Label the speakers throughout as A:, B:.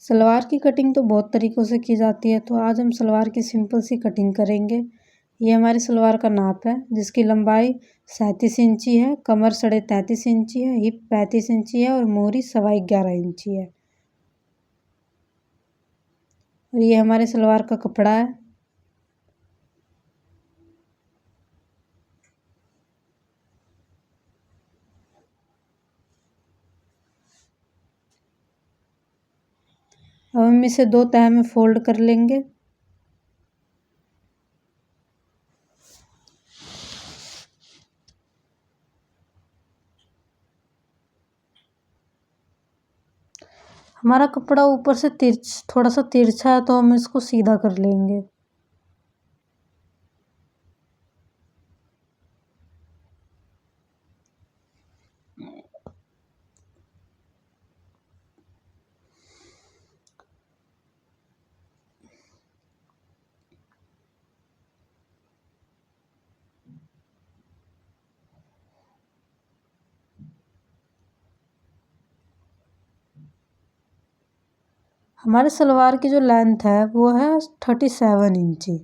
A: सलवार की कटिंग तो बहुत तरीक़ों से की जाती है, तो आज हम सलवार की सिंपल सी कटिंग करेंगे। ये हमारी सलवार का नाप है, जिसकी लंबाई 37 इंची है, कमर 33.5 इंची है, हिप 35 इंची है और मोहरी 11.25 इंची है। और ये हमारे सलवार का कपड़ा है। अब हम इसे 2 तह में फोल्ड कर लेंगे। हमारा कपड़ा ऊपर से थोड़ा सा तिरछा है, तो हम इसको सीधा कर लेंगे। हमारे सलवार की जो लेंथ है वो है 37 इंची।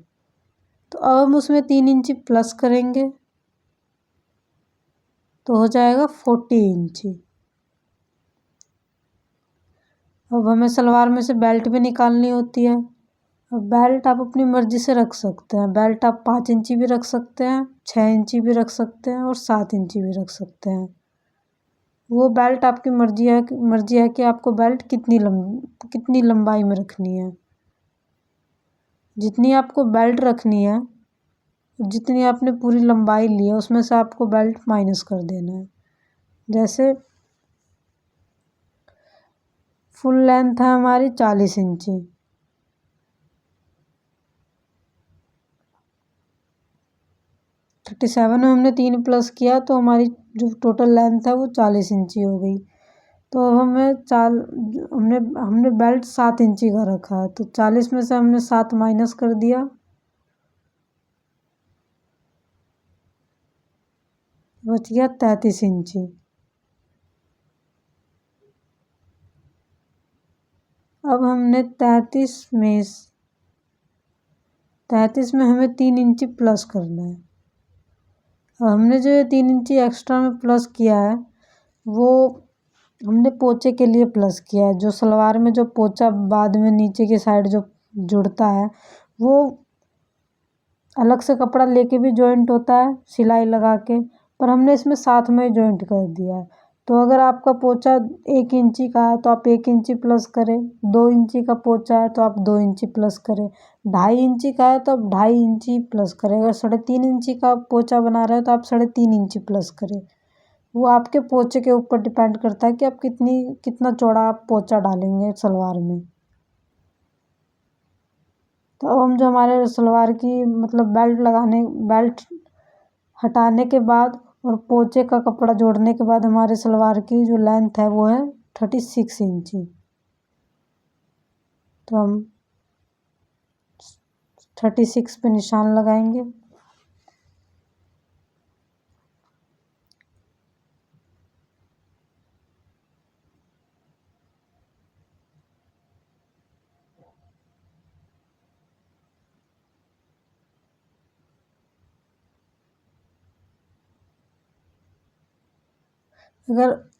A: तो अब हम उसमें 3 इंची प्लस करेंगे तो हो जाएगा 40 इंची। अब हमें सलवार में से बेल्ट भी निकालनी होती है। अब बेल्ट आप अपनी मर्ज़ी से रख सकते हैं। बेल्ट आप 5 इंची भी रख सकते हैं, 6 इंची भी रख सकते हैं और 7 इंची भी रख सकते हैं। वो बेल्ट आपकी मर्ज़ी है कि आपको बेल्ट कितनी लंबाई में रखनी है। जितनी आपको बेल्ट रखनी है, जितनी आपने पूरी लंबाई ली है, उसमें से आपको बेल्ट माइनस कर देना है। जैसे फुल लेंथ है हमारी 40 इंची। 37 में हमने 3 प्लस किया तो हमारी जो टोटल लेंथ है वो 40 इंची हो गई। तो अब हमने बेल्ट 7 इंची का रखा है, तो 40 में से हमने 7 माइनस कर दिया, बच गया 33 इंची। अब हमने 33 में हमें 3 इंची प्लस करना है। अब हमने जो ये 3 इंची एक्स्ट्रा में प्लस किया है वो हमने पोंचे के लिए प्लस किया है। जो सलवार में जो पोंचा बाद में नीचे की साइड जो जुड़ता है वो अलग से कपड़ा लेके भी जॉइंट होता है सिलाई लगा के, पर हमने इसमें साथ में जॉइंट कर दिया है। तो अगर आपका पोंचा 1 इंची का है तो आप 1 इंची प्लस करें, 2 इंची का पोंचा है तो आप 2 इंची प्लस करें, 2.5 इंची का है तो आप 2.5 इंची प्लस करें, अगर 3.5 इंची का पोंचा बना रहे हो तो आप 3.5 इंची प्लस करें। वो आपके पोंचे के ऊपर डिपेंड करता है कि आप कितना चौड़ा आप पोंचा डालेंगे सलवार में। तो अब हम जो हमारे सलवार की मतलब बेल्ट हटाने के बाद और पोंचे का कपड़ा जोड़ने के बाद हमारे सलवार की जो लेंथ है वो है 36 इंची। तो हम 36 पे निशान लगाएंगे। अब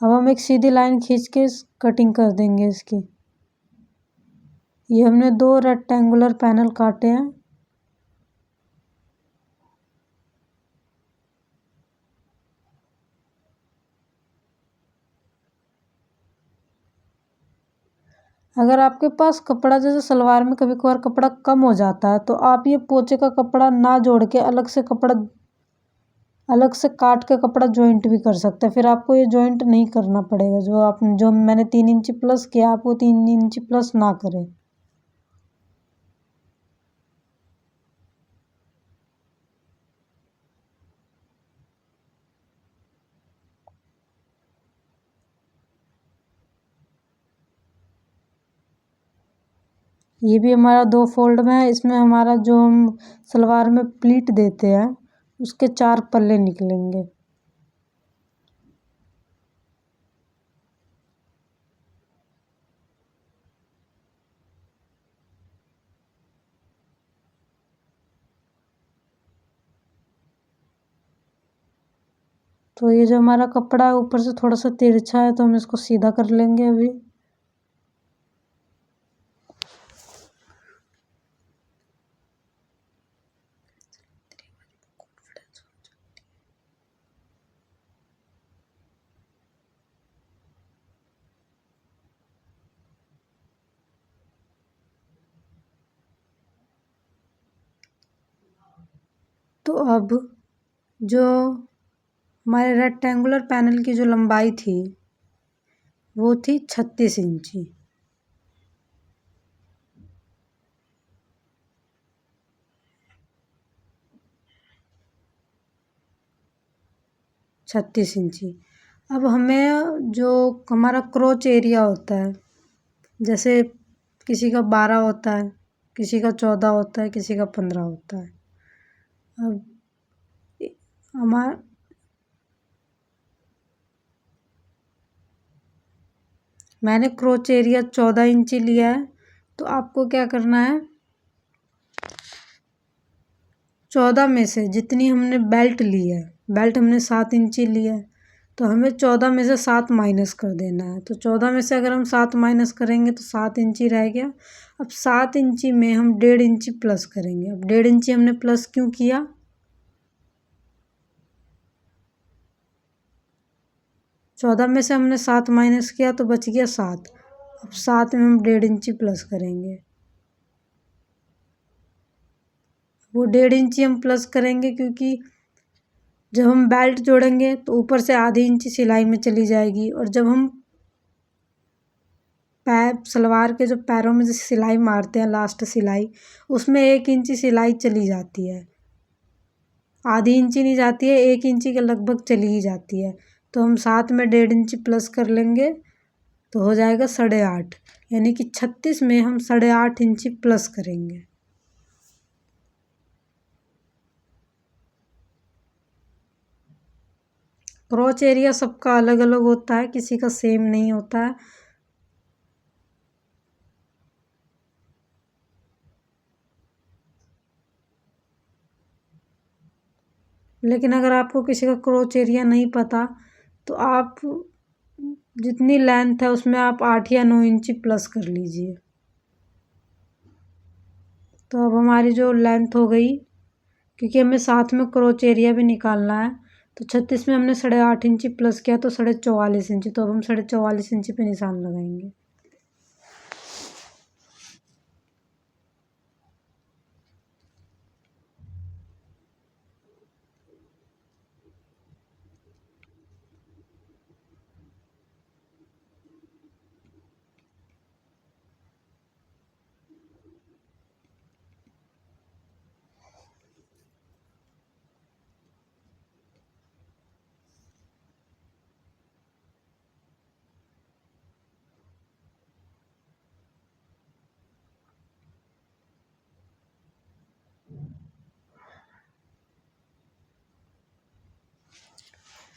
A: हम एक सीधी लाइन खींच के कटिंग कर देंगे इसकी। ये हमने 2 रेक्टेंगुलर पैनल काटे हैं। अगर आपके पास कपड़ा जैसे सलवार में कभी कभार कपड़ा कम हो जाता है तो आप ये पोंचे का कपड़ा ना जोड़ के अलग से काट के कपड़ा जॉइंट भी कर सकते हैं। फिर आपको ये जॉइंट नहीं करना पड़ेगा। जो मैंने 3 इंची प्लस किया आप वो 3 इंची प्लस ना करें। ये भी हमारा 2 फोल्ड में है। इसमें हमारा जो हम सलवार में प्लीट देते हैं उसके 4 पल्ले निकलेंगे। तो ये जो हमारा कपड़ा है ऊपर से थोड़ा सा तिरछा है, तो हम इसको सीधा कर लेंगे अभी। तो अब जो हमारे रेक्टेंगुलर पैनल की जो लंबाई थी वो थी 36 इंची। 36 इंची। अब हमें जो हमारा क्रोच एरिया होता है, जैसे किसी का 12 होता है, किसी का 14 होता है, किसी का 15 होता है। अब हमारा मैंने क्रोच एरिया 14 इंची लिया है, तो आपको क्या करना है, 14 में से जितनी हमने बेल्ट ली है, बेल्ट हमने 7 इंची लिया है, तो हमें 14 में से 7 माइनस कर देना है। तो 14 में से अगर हम 7 माइनस करेंगे तो 7 इंची रह गया। अब 7 इंची में हम 1.5 इंची प्लस करेंगे। अब 1.5 इंची हमने प्लस क्यों किया, 14 में से हमने 7 माइनस किया तो बच गया 7। अब 7 में हम 1.5 इंची प्लस करेंगे। वो 1.5 इंची हम प्लस करेंगे क्योंकि जब हम बेल्ट जोड़ेंगे तो ऊपर से आधी इंची सिलाई में चली जाएगी, और जब हम पैर सलवार के जो पैरों में जैसे सिलाई मारते हैं लास्ट सिलाई, उसमें 1 इंची सिलाई चली जाती है। आधी इंची नहीं जाती है, 1 इंची के लगभग चली ही जाती है। तो हम साथ में 1.5 इंची प्लस कर लेंगे तो हो जाएगा 8.5, यानी कि 36 में हम 8.5 इंची प्लस करेंगे। क्रॉच एरिया सबका अलग अलग होता है, किसी का सेम नहीं होता है। लेकिन अगर आपको किसी का क्रॉच एरिया नहीं पता तो आप जितनी लेंथ है उसमें आप 8 या 9 इंची प्लस कर लीजिए। तो अब हमारी जो लेंथ हो गई, क्योंकि हमें साथ में क्रॉच एरिया भी निकालना है, तो 36 में हमने 8.5 इंची प्लस किया तो 44.5 इंची। तो अब हम 44.5 इंची पे निशान लगाएंगे।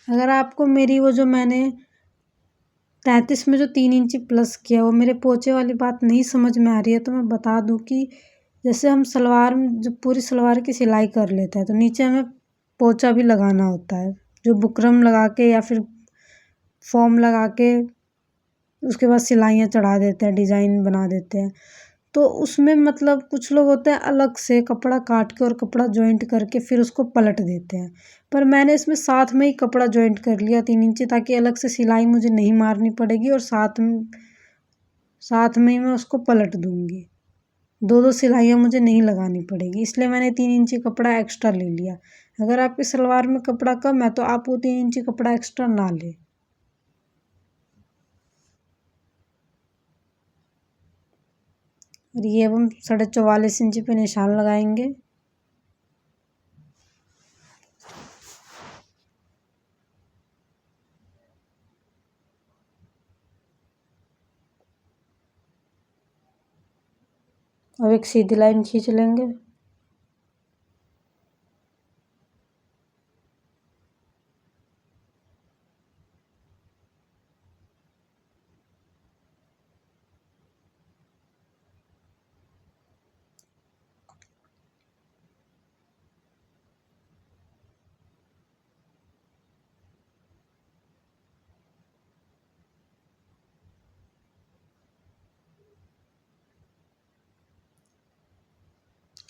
A: अगर आपको मेरी वो जो मैंने 33 में जो 3 इंची प्लस किया वो मेरे पोंचे वाली बात नहीं समझ में आ रही है, तो मैं बता दूं कि जैसे हम सलवार में जो पूरी सलवार की सिलाई कर लेते हैं तो नीचे हमें पोंचा भी लगाना होता है, जो बुकरम लगा के या फिर फॉर्म लगा के उसके बाद सिलाइयाँ चढ़ा देते हैं, डिज़ाइन बना देते हैं। तो उसमें मतलब कुछ लोग होते हैं अलग से कपड़ा काट के और कपड़ा जॉइंट करके फिर उसको पलट देते हैं, पर मैंने इसमें साथ में ही कपड़ा जॉइंट कर लिया 3 इंची, ताकि अलग से सिलाई मुझे नहीं मारनी पड़ेगी और साथ में ही मैं उसको पलट दूँगी। 2-2 सिलाइयाँ मुझे नहीं लगानी पड़ेगी, इसलिए मैंने 3 इंची कपड़ा एक्स्ट्रा ले लिया। अगर आपकी सलवार में कपड़ा कम है तो आप वो 3 इंची कपड़ा एक्स्ट्रा ना लें। और ये अब हम 44.5 इंची पे निशान लगाएंगे। अब एक सीधी लाइन खींच लेंगे।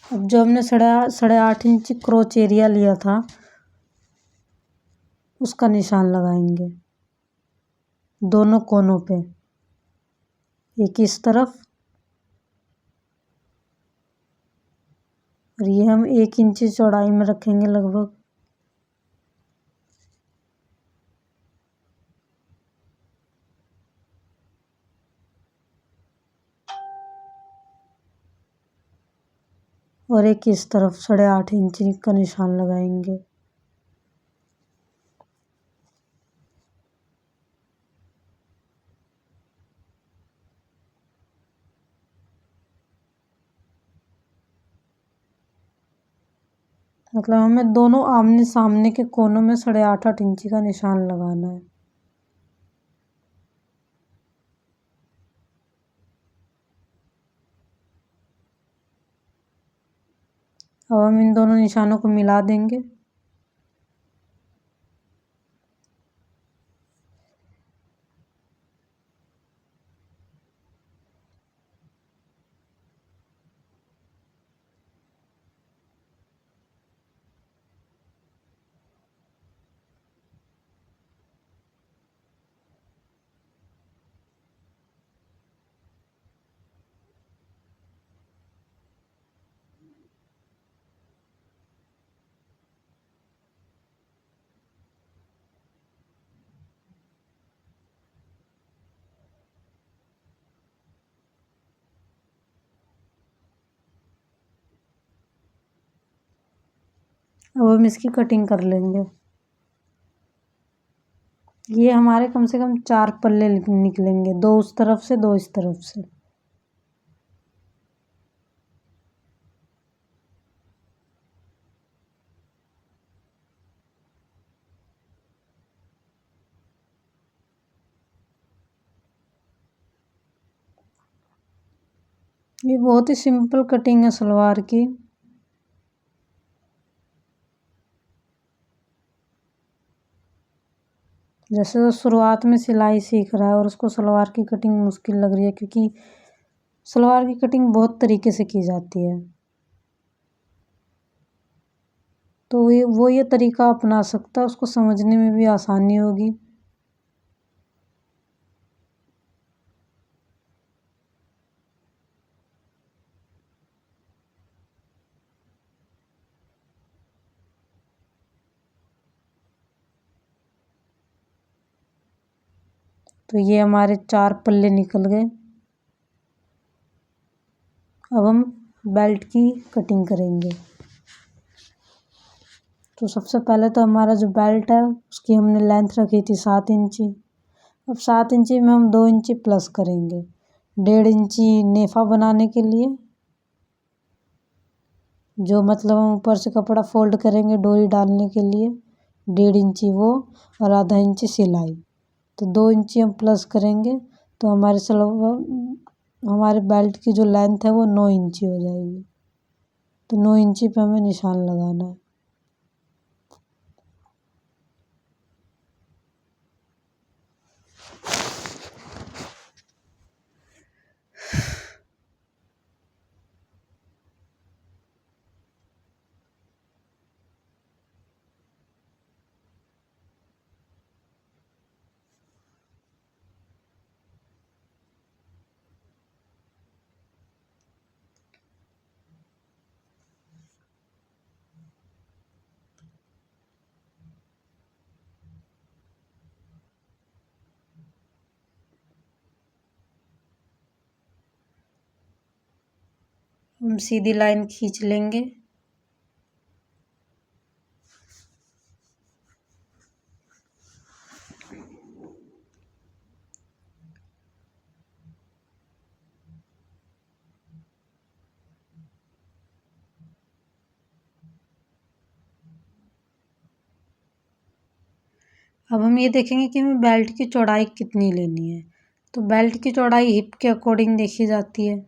A: अब जो हमने 8.5 इंच क्रोच एरिया लिया था उसका निशान लगाएंगे दोनों कोनों पे, एक इस तरफ और ये हम 1 इंच चौड़ाई में रखेंगे लगभग। और एक इस तरफ 8.5 इंच का निशान लगाएंगे। मतलब हमें दोनों आमने सामने के कोनों में 8.5 इंच का निशान लगाना है। अब हम इन दोनों निशानों को मिला देंगे। अब हम इसकी कटिंग कर लेंगे। ये हमारे कम से कम 4 पल्ले निकलेंगे, 2 उस तरफ से 2 इस तरफ से। ये बहुत ही सिंपल कटिंग है सलवार की। जैसे तो शुरुआत में सिलाई सीख रहा है और उसको सलवार की कटिंग मुश्किल लग रही है, क्योंकि सलवार की कटिंग बहुत तरीके से की जाती है, तो वो ये तरीका अपना सकता है, उसको समझने में भी आसानी होगी। तो ये हमारे 4 पल्ले निकल गए। अब हम बेल्ट की कटिंग करेंगे। तो सबसे पहले तो हमारा जो बेल्ट है उसकी हमने लेंथ रखी थी 7 इंची। अब 7 इंची में हम 2 इंची प्लस करेंगे, 1.5 इंची नेफा बनाने के लिए, जो मतलब हम ऊपर से कपड़ा फोल्ड करेंगे डोरी डालने के लिए, 1.5 इंची वो और आधा इंची सिलाई। तो 2 इंची हम प्लस करेंगे तो हमारे बेल्ट की जो लेंथ है वो 9 इंची हो जाएगी। तो 9 इंची पे हमें निशान लगाना है। हम सीधी लाइन खींच लेंगे। अब हम ये देखेंगे कि हमें बेल्ट की चौड़ाई कितनी लेनी है। तो बेल्ट की चौड़ाई हिप के अकॉर्डिंग देखी जाती है।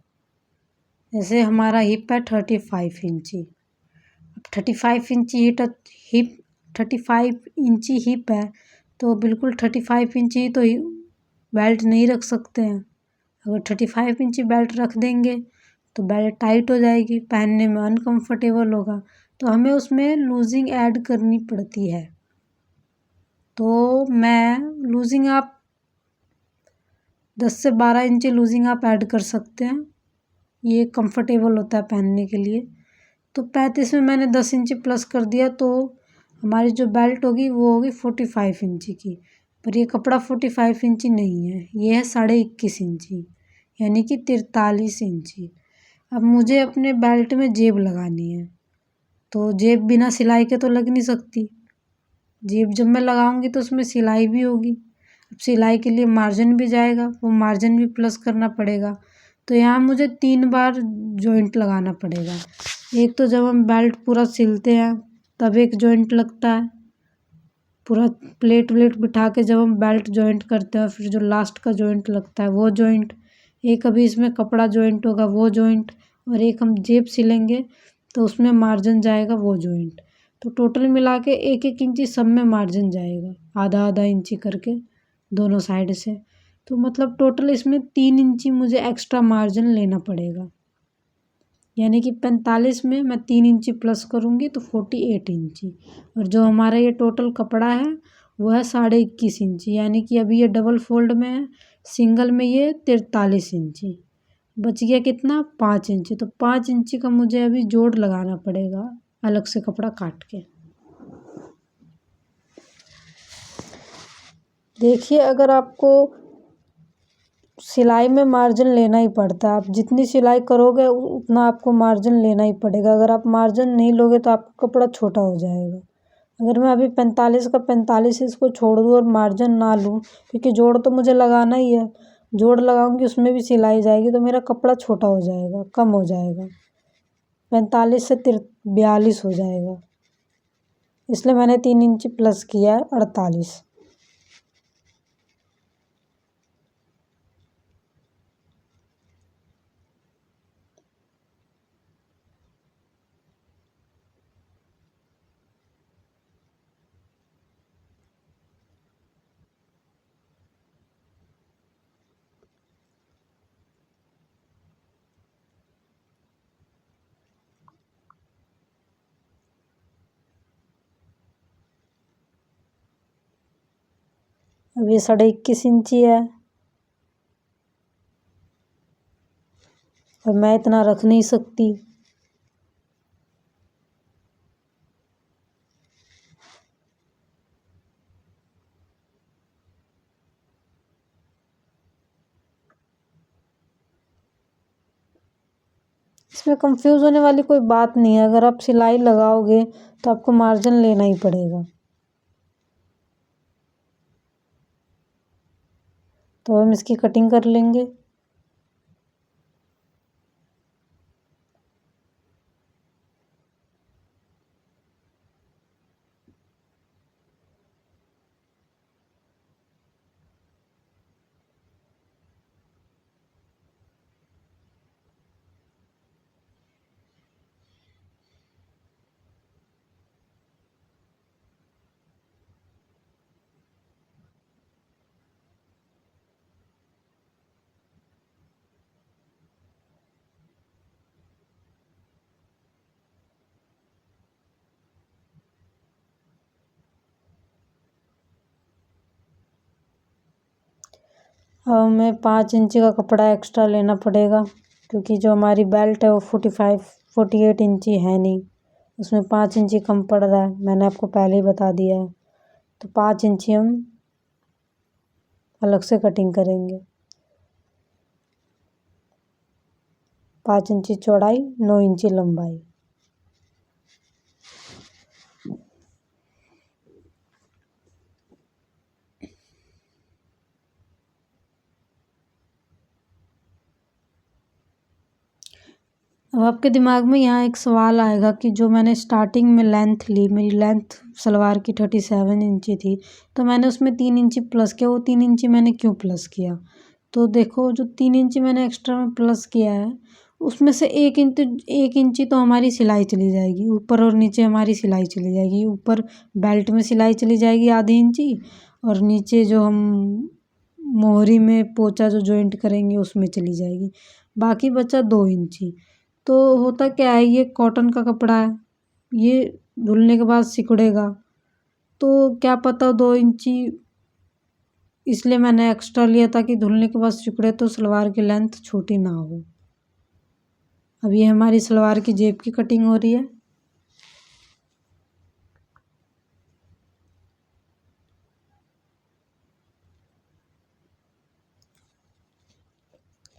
A: जैसे हमारा हिप है 35 इंची। अब 35 इंची हिप है, तो बिल्कुल 35 इंची तो बेल्ट नहीं रख सकते हैं। अगर 35 इंची बेल्ट रख देंगे तो बेल्ट टाइट हो जाएगी, पहनने में अनकंफर्टेबल होगा, तो हमें उसमें लूजिंग ऐड करनी पड़ती है। तो मैं लूजिंग आप 10 से 12 इंची लूजिंग आप ऐड कर सकते हैं, ये कंफर्टेबल होता है पहनने के लिए। तो 35 में मैंने 10 इंची प्लस कर दिया, तो हमारी जो बेल्ट होगी वो होगी 45 इंची की। पर ये कपड़ा 45 इंची नहीं है, ये है 21.5 इंची, यानी कि 43 इंची। अब मुझे अपने बेल्ट में जेब लगानी है, तो जेब बिना सिलाई के तो लग नहीं सकती। जेब जब मैं लगाऊंगी तो उसमें सिलाई भी होगी। अब सिलाई के लिए मार्जिन भी जाएगा, वो मार्जिन भी प्लस करना पड़ेगा। तो यहाँ मुझे 3 बार जॉइंट लगाना पड़ेगा। एक तो जब हम बेल्ट पूरा सिलते हैं तब एक जॉइंट लगता है, पूरा प्लेट व्लेट बिठा के जब हम बेल्ट जॉइंट करते हैं, फिर जो लास्ट का जॉइंट लगता है वो जॉइंट, एक अभी इसमें कपड़ा जॉइंट होगा वो जॉइंट, और एक हम जेब सिलेंगे तो उसमें मार्जिन जाएगा वो जॉइंट। तो टोटल मिला के 1-1 इंची सब में मार्जिन जाएगा, आधा आधा इंची करके दोनों साइड से। तो मतलब टोटल इसमें 3 इंची मुझे एक्स्ट्रा मार्जिन लेना पड़ेगा, यानी कि 45 में मैं 3 इंची प्लस करूँगी तो 48 इंची। और जो हमारा ये टोटल कपड़ा है वो है 21.5 इंची, यानी कि अभी ये डबल फोल्ड में है, सिंगल में ये 43 इंची। बच गया कितना, 5 इंची। तो 5 इंची का मुझे अभी जोड़ लगाना पड़ेगा अलग से कपड़ा काट के। देखिए, अगर आपको सिलाई में मार्जिन लेना ही पड़ता है, आप जितनी सिलाई करोगे उतना आपको मार्जिन लेना ही पड़ेगा। अगर आप मार्जिन नहीं लोगे तो आपका कपड़ा छोटा हो जाएगा। अगर मैं अभी 45 का 45 इसको छोड़ दूँ और मार्जिन ना लूँ, क्योंकि जोड़ तो मुझे लगाना ही है, जोड़ लगाऊंगी उसमें भी सिलाई जाएगी तो मेरा कपड़ा छोटा हो जाएगा, कम हो जाएगा, 45 से 42 हो जाएगा। इसलिए मैंने 3 इंची प्लस किया है, 48। अब ये 21.5 इंची है और मैं इतना रख नहीं सकती। इसमें कंफ्यूज होने वाली कोई बात नहीं है, अगर आप सिलाई लगाओगे तो आपको मार्जिन लेना ही पड़ेगा। तो हम इसकी कटिंग कर लेंगे। अब हमें 5 इंची का कपड़ा एक्स्ट्रा लेना पड़ेगा, क्योंकि जो हमारी बेल्ट है वो 48 इंची है नहीं, उसमें 5 इंची कम पड़ रहा है, मैंने आपको पहले ही बता दिया है। तो 5 इंची हम अलग से कटिंग करेंगे। 5 इंची चौड़ाई, 9 इंची लंबाई। अब आपके दिमाग में यहाँ एक सवाल आएगा कि जो मैंने स्टार्टिंग में लेंथ ली, मेरी लेंथ सलवार की 37 इंची थी, तो मैंने उसमें 3 इंची प्लस किया, वो 3 इंची मैंने क्यों प्लस किया? तो देखो, जो 3 इंची मैंने एक्स्ट्रा में प्लस किया है उसमें से 1 इंची तो हमारी सिलाई चली जाएगी, ऊपर और नीचे हमारी सिलाई चली जाएगी। ऊपर बेल्ट में सिलाई चली जाएगी आधी इंची, और नीचे जो हम मोहरी में पोंचा जो जॉइंट करेंगे उसमें चली जाएगी। बाकी बचा 2 इंची। तो होता क्या है, ये कॉटन का कपड़ा है, ये धुलने के बाद सिकुड़ेगा, तो क्या पता 2 इंची, इसलिए मैंने एक्स्ट्रा लिया ताकि धुलने के बाद सिकुड़े तो सलवार की लेंथ छोटी ना हो। अब ये हमारी सलवार की जेब की कटिंग हो रही है।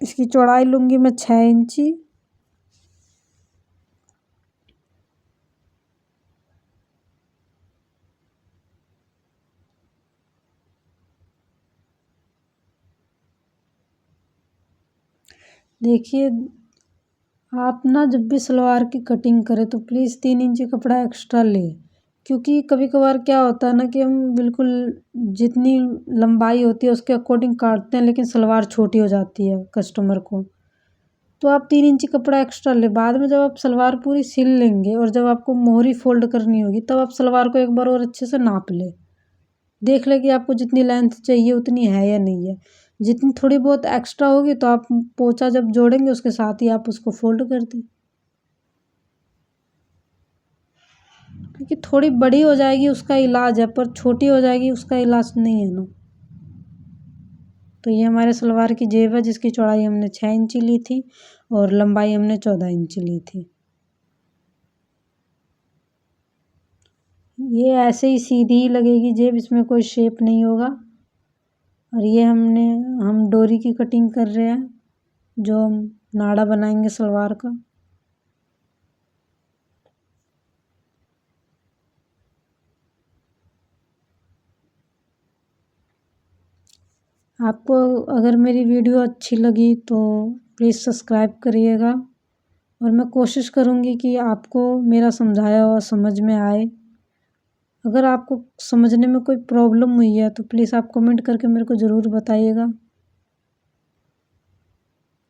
A: इसकी चौड़ाई लूँगी मैं 6 इंची। देखिए, आप ना जब भी सलवार की कटिंग करें तो प्लीज़ 3 इंची कपड़ा एक्स्ट्रा लें, क्योंकि कभी कभार क्या होता है ना कि हम बिल्कुल जितनी लंबाई होती है उसके अकॉर्डिंग काटते हैं, लेकिन सलवार छोटी हो जाती है कस्टमर को। तो आप 3 इंची कपड़ा एक्स्ट्रा लें। बाद में जब आप सलवार पूरी सिल लेंगे और जब आपको मोहरी फोल्ड करनी होगी तब आप सलवार को एक बार और अच्छे से नाप लें, देख लें कि आपको जितनी लेंथ चाहिए उतनी है या नहीं है। जितनी थोड़ी बहुत एक्स्ट्रा होगी तो आप पोंचा जब जोड़ेंगे उसके साथ ही आप उसको फोल्ड कर दें, क्योंकि थोड़ी बड़ी हो जाएगी उसका इलाज है, पर छोटी हो जाएगी उसका इलाज नहीं है ना। तो ये हमारे सलवार की जेब है जिसकी चौड़ाई हमने 6 इंची ली थी और लंबाई हमने 14 इंची ली थी। ये ऐसे ही सीधी ही लगेगी जेब, इसमें कोई शेप नहीं होगा। और ये हम डोरी की कटिंग कर रहे हैं, जो हम नाड़ा बनाएंगे सलवार का। आपको अगर मेरी वीडियो अच्छी लगी तो प्लीज़ सब्सक्राइब करिएगा, और मैं कोशिश करूँगी कि आपको मेरा समझाया हुआ समझ में आए। अगर आपको समझने में कोई प्रॉब्लम हुई है तो प्लीज़ आप कमेंट करके मेरे को ज़रूर बताइएगा,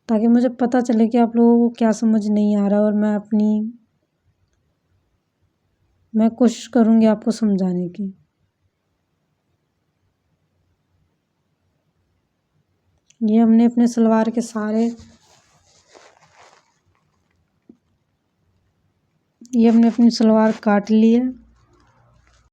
A: ताकि मुझे पता चले कि आप लोगों को क्या समझ नहीं आ रहा है, और मैं कोशिश करूँगी आपको समझाने की। ये हमने अपने सलवार के ये हमने अपनी सलवार काट ली है।